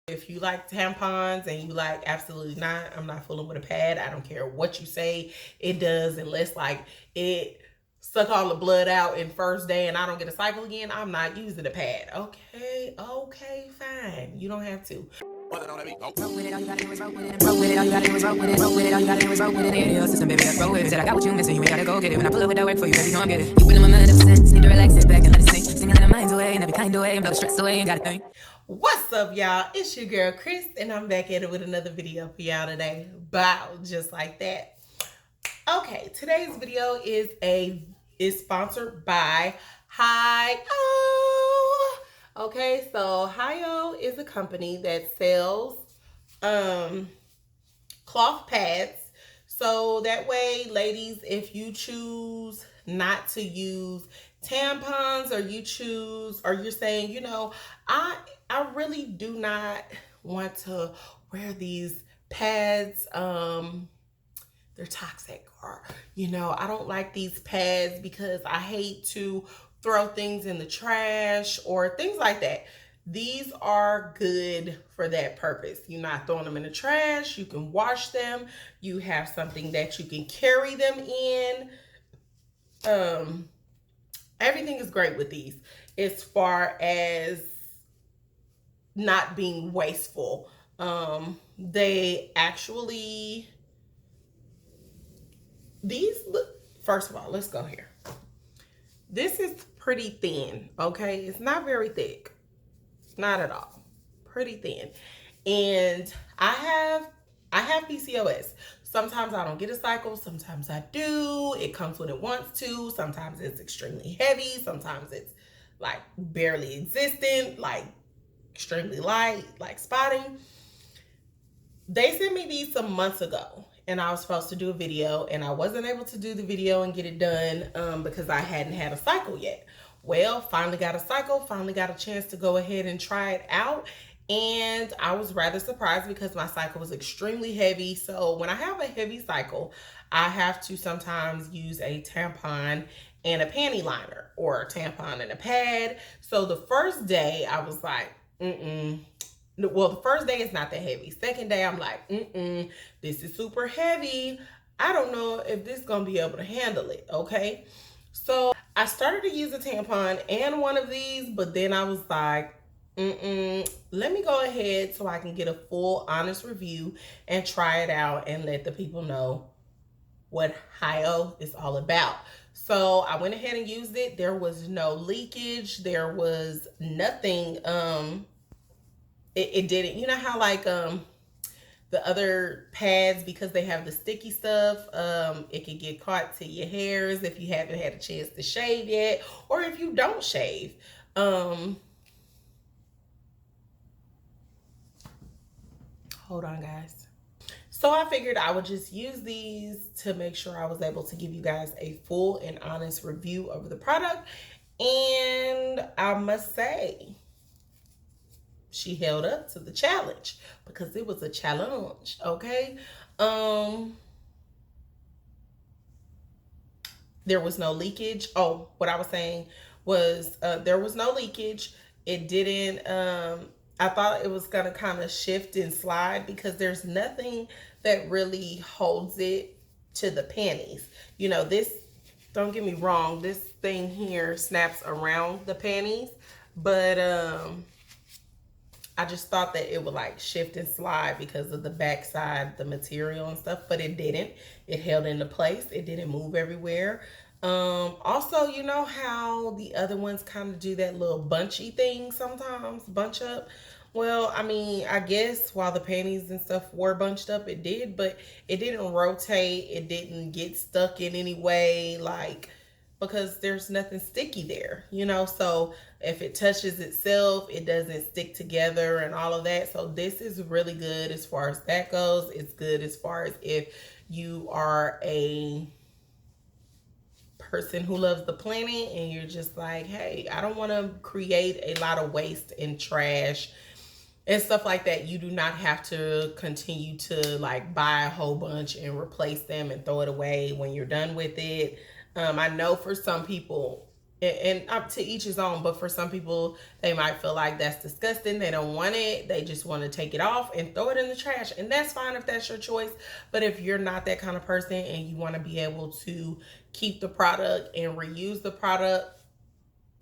If you like tampons and you like absolutely not, I'm not fooling with a pad. I don't care what you say it does, unless like it suck all the blood out in first day and I don't get a cycle again, I'm not using a pad. Okay, okay, fine. You don't have to. Roll with it, all you gotta do is roll with it. Roll with it, all you gotta do is roll with it. Roll with it, all you gotta do is roll with it. Your system, baby, let's roll with it. Said I got what you missing, you ain't gotta go get it. When I pull up with that work for you, baby, gon' get it. You feeling my mind ever since. Need to relax, sit back and let it sink. Singing in our minds away, in every kind of way, and blow the stress away, ain't gotta think. What's up, y'all? It's your girl Chris, and I'm back at it with another video for y'all today. Bow, just like that. Okay, today's video is sponsored by HighOh. Okay, so HighOh is a company that sells cloth pads. So that way, ladies, if you choose not to use tampons, or you're saying, you know, I really do not want to wear these pads, they're toxic, or you know, I don't like these pads because I hate to throw things in the trash or things like that. These are good for that purpose. You're not throwing them in the trash. You can wash them. You have something that you can carry them in. Everything is great with these as far as not being wasteful. They actually, first of all, let's go here. This is pretty thin, okay? It's not very thick. Not at all. Pretty thin. And I have PCOS. Sometimes I don't get a cycle. Sometimes I do. It comes when it wants to. Sometimes it's extremely heavy. Sometimes it's like barely existent, like extremely light, like spotting. They sent me these some months ago, and I was supposed to do a video, and I wasn't able to do the video and get it done because I hadn't had a cycle yet. Well, finally got a cycle, finally got a chance to go ahead and try it out. And I was rather surprised because my cycle was extremely heavy. So when I have a heavy cycle, I have to sometimes use a tampon and a panty liner, or a tampon and a pad. So the first day I was like, well, the first day is not that heavy. Second day, I'm like, this is super heavy. I don't know if this is going to be able to handle it, okay? So I started to use a tampon and one of these, but then I was like, let me go ahead so I can get a full, honest review and try it out and let the people know what HighOh is all about. So I went ahead and used it. There was no leakage. There was nothing. It didn't, you know how like the other pads, because they have the sticky stuff, it can get caught to your hairs if you haven't had a chance to shave yet, or if you don't shave. Hold on, guys. So I figured I would just use these to make sure I was able to give you guys a full and honest review of the product. And I must say, she held up to the challenge, because it was a challenge, okay? There was no leakage. Oh, what I was saying was there was no leakage. It didn't, I thought it was gonna kind of shift and slide because there's nothing that really holds it to the panties. You know, this, don't get me wrong, this thing here snaps around the panties, but I just thought that it would like shift and slide because of the backside, the material and stuff, but it didn't. It held into place. It didn't move everywhere. Also, you know how the other ones kind of do that little bunchy thing sometimes, bunch up? Well, I mean, I guess while the panties and stuff were bunched up, it did, but it didn't rotate. It didn't get stuck in any way, like, because there's nothing sticky there, you know? So if it touches itself, it doesn't stick together and all of that. So this is really good as far as that goes. It's good as far as if you are a person who loves the planet and you're just like, hey, I don't want to create a lot of waste and trash and stuff like that. You do not have to continue to like buy a whole bunch and replace them and throw it away when you're done with it. I know for some people and up to each his own, but for some people they might feel like that's disgusting, they don't want it, they just want to take it off and throw it in the trash, and that's fine if that's your choice. But if you're not that kind of person and you want to be able to keep the product and reuse the product,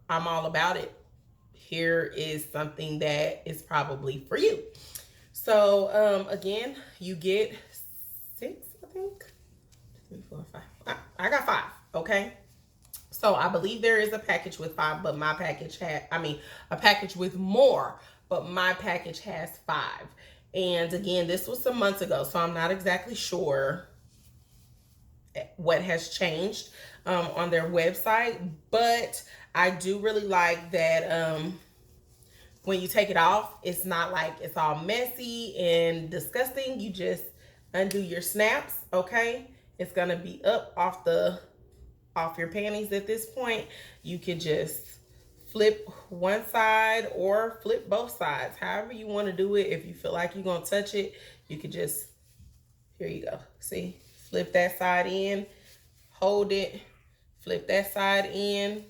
I'm all about it. Here is something that is probably for you. So again, you get 6, I think 3, 4, 5. I got 5. Okay. So I believe there is a package with 5, but my package a package with more, but my package has 5. And again, this was some months ago, so I'm not exactly sure what has changed on their website, but I do really like that when you take it off, it's not like it's all messy and disgusting. You just undo your snaps, okay? It's gonna be up off your panties at this point. You can just flip one side or flip both sides, however you want to do it. If you feel like you're gonna touch it, you could just, here you go, see, flip that side in, hold it, flip that side in,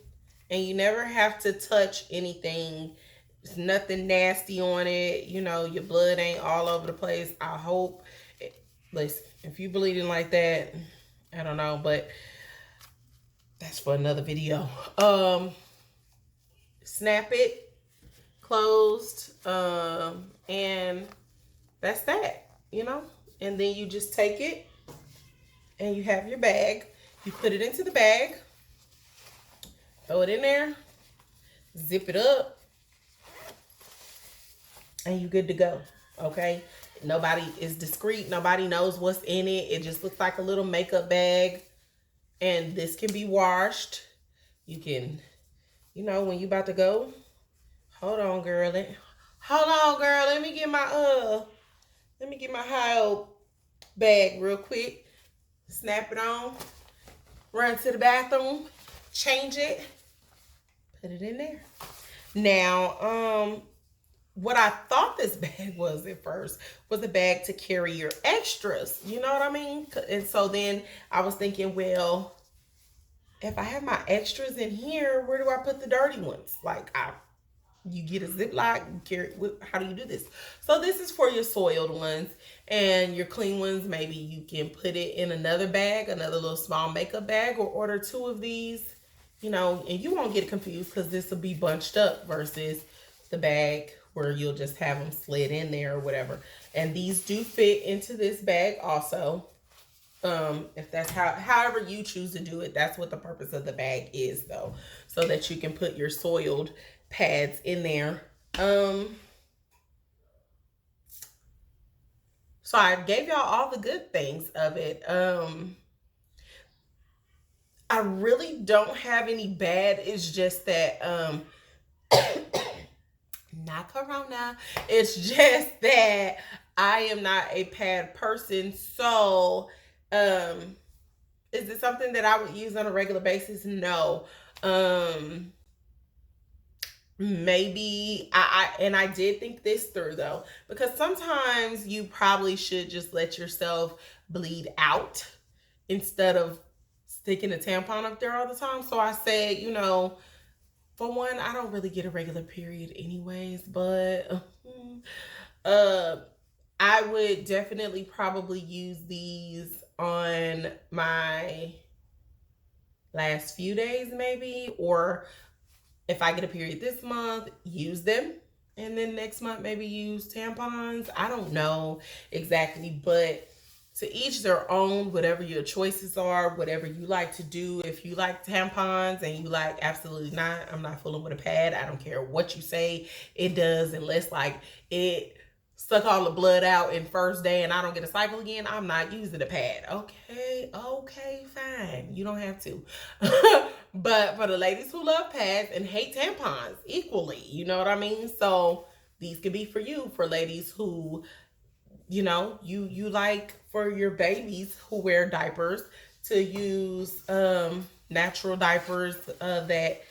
and you never have to touch anything. There's nothing nasty on it, you know, your blood ain't all over the place. I hope. Listen, if you bleeding like that, I don't know, but that's for another video. Snap it closed, and that's that, you know. And then you just take it and you have your bag. You put it into the bag, throw it in there, zip it up, and you good to go. Okay, nobody is discreet, nobody knows what's in it. It just looks like a little makeup bag. And this can be washed. You can, you know, when you about to go, hold on, girl. Let me get my HighOh bag real quick. Snap it on. Run to the bathroom. Change it. Put it in there. Now, what I thought this bag was at first was a bag to carry your extras. You know what I mean? And so then I was thinking, well, if I have my extras in here, where do I put the dirty ones? Like, you get a Ziploc, you carry, how do you do this? So this is for your soiled ones, and your clean ones, maybe you can put it in another bag, another little small makeup bag, or order 2 of these, you know, and you won't get confused because this will be bunched up versus the bag where you'll just have them slid in there or whatever. And these do fit into this bag also. If that's however you choose to do it, that's what the purpose of the bag is, though, so that you can put your soiled pads in there. So I gave y'all all the good things of it. I really don't have any bad. It's just that not corona. It's just that I am not a pad person. So is it something that I would use on a regular basis? No. Maybe I did think this through, though, because sometimes you probably should just let yourself bleed out instead of sticking a tampon up there all the time. So I said, you know, for one, I don't really get a regular period anyways, but I would definitely probably use these on my last few days, maybe, or if I get a period this month, use them, and then next month maybe use tampons. I don't know exactly, but to each their own. Whatever your choices are, whatever you like to do. If you like tampons and you like, absolutely not, I'm not fooling with a pad. I don't care what you say, it does, unless like it suck all the blood out in first day and I don't get a cycle again, I'm not using a pad. Okay, fine. You don't have to. But for the ladies who love pads and hate tampons equally, you know what I mean? So these could be for you, for ladies who, you know, you like, for your babies who wear diapers, to use natural diapers that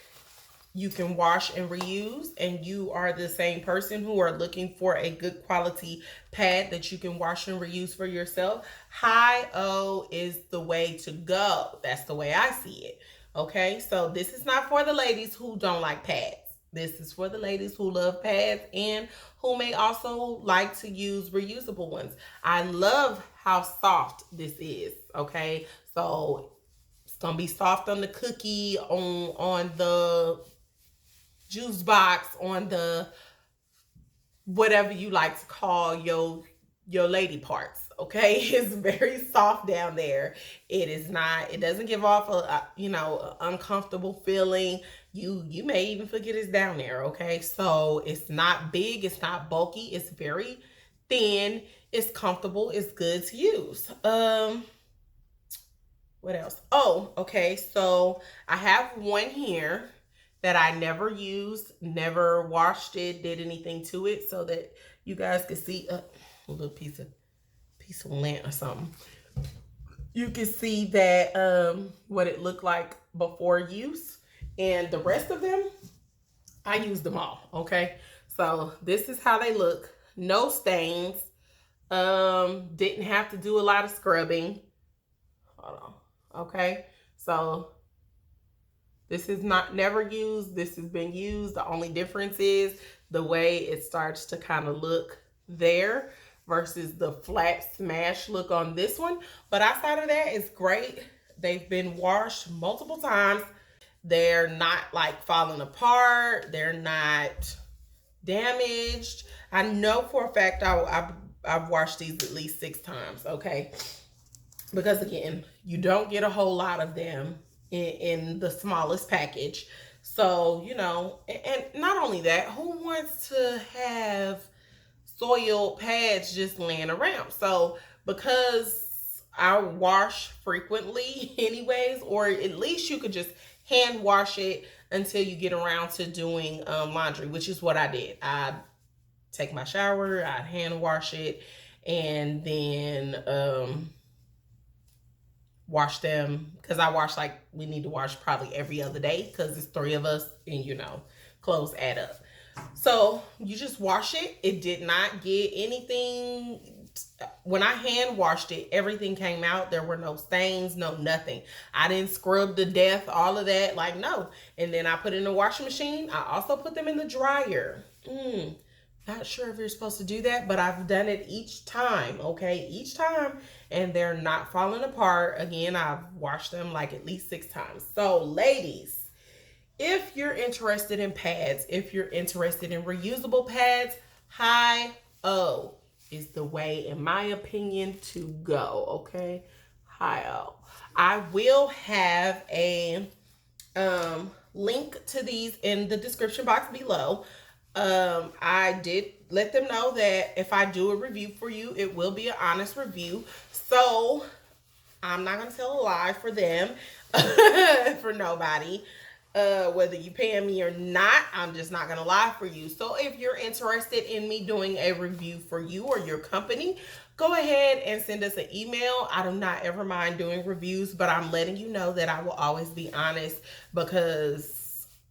you can wash and reuse, and you are the same person who are looking for a good quality pad that you can wash and reuse for yourself. HighOh is the way to go. That's the way I see it. Okay, so this is not for the ladies who don't like pads. This is for the ladies who love pads and who may also like to use reusable ones. I love how soft this is. Okay, so it's gonna be soft on the cookie, on the juice box, on the whatever you like to call your lady parts. Okay, it's very soft down there. It is not, it doesn't give off a uncomfortable feeling. You may even forget it's down there. Okay, so it's not big, it's not bulky, it's very thin, it's comfortable, it's good to use. What else? Oh, okay, so I have one here that I never used, never washed it, did anything to it, so that you guys could see a little piece of lint or something. You can see that what it looked like before use, and the rest of them, I used them all. Okay, so this is how they look. No stains. Didn't have to do a lot of scrubbing. Hold on. Okay, so this is not never used. This has been used. The only difference is the way it starts to kind of look there versus the flat smash look on this one. But outside of that, it's great. They've been washed multiple times. They're not like falling apart. They're not damaged. I know for a fact I've washed these at least 6 times. Okay, because again, you don't get a whole lot of them in the smallest package. So, and not only that, who wants to have soiled pads just laying around? So because I wash frequently anyways, or at least you could just hand wash it until you get around to doing laundry, which is what I did. I take my shower, I hand wash it, and then wash them, because I wash, like, we need to wash probably every other day because it's 3 of us and clothes add up. So you just wash it. It did not get anything. When I hand washed it, everything came out. There were no stains, no nothing. I didn't scrub to death, all of that, like, no. And then I put it in the washing machine. I also put them in the dryer. Not sure if you're supposed to do that, but I've done it each time, okay? Each time, and they're not falling apart. Again, I've washed them like at least 6 times. So, ladies, if you're interested in pads, if you're interested in reusable pads, HighOh is the way, in my opinion, to go, okay? HighOh. I will have a link to these in the description box below. I did let them know that if I do a review for you, it will be an honest review. So I'm not going to tell a lie for them, for nobody. Whether you pay me or not, I'm just not going to lie for you. So if you're interested in me doing a review for you or your company, go ahead and send us an email. I do not ever mind doing reviews, but I'm letting you know that I will always be honest, because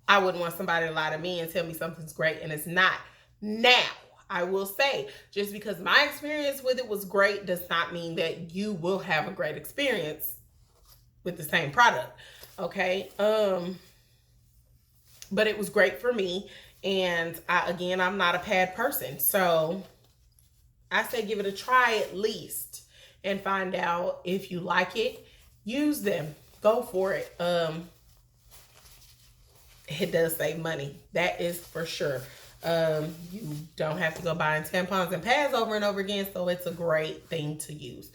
I wouldn't want somebody to lie to me and tell me something's great and it's not. Now, I will say, just because my experience with it was great does not mean that you will have a great experience with the same product. Okay? But it was great for me. And I'm not a pad person. So I say give it a try at least and find out if you like it. Use them. Go for it. It does save money. That is for sure. You don't have to go buying tampons and pads over and over again, so it's a great thing to use.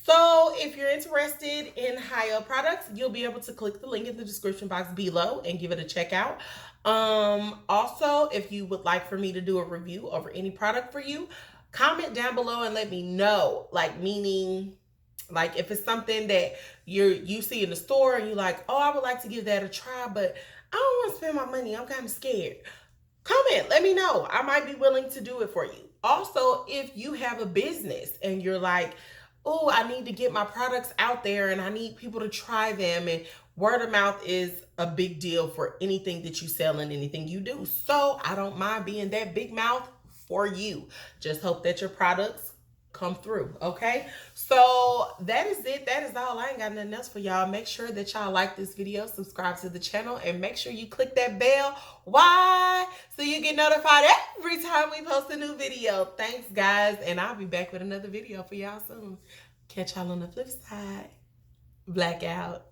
So if you're interested in HighOh products, you'll be able to click the link in the description box below and give it a check out. Also, if you would like for me to do a review over any product for you, comment down below and let me know. Meaning, if it's something that you see in the store and you're like, oh, I would like to give that a try, but I don't want to spend my money, I'm kind of scared. Comment, let me know. I might be willing to do it for you. Also, if you have a business and you're like, oh, I need to get my products out there and I need people to try them, and word of mouth is a big deal for anything that you sell and anything you do. So I don't mind being that big mouth for you. Just hope that your products come through. Okay, so that is it. That is all. I ain't got nothing else for y'all. Make sure that y'all like this video, subscribe to the channel, and make sure you click that bell. Why? So you get notified every time we post a new video. Thanks, guys, and I'll be back with another video for y'all soon. Catch y'all on the flip side. Blackout.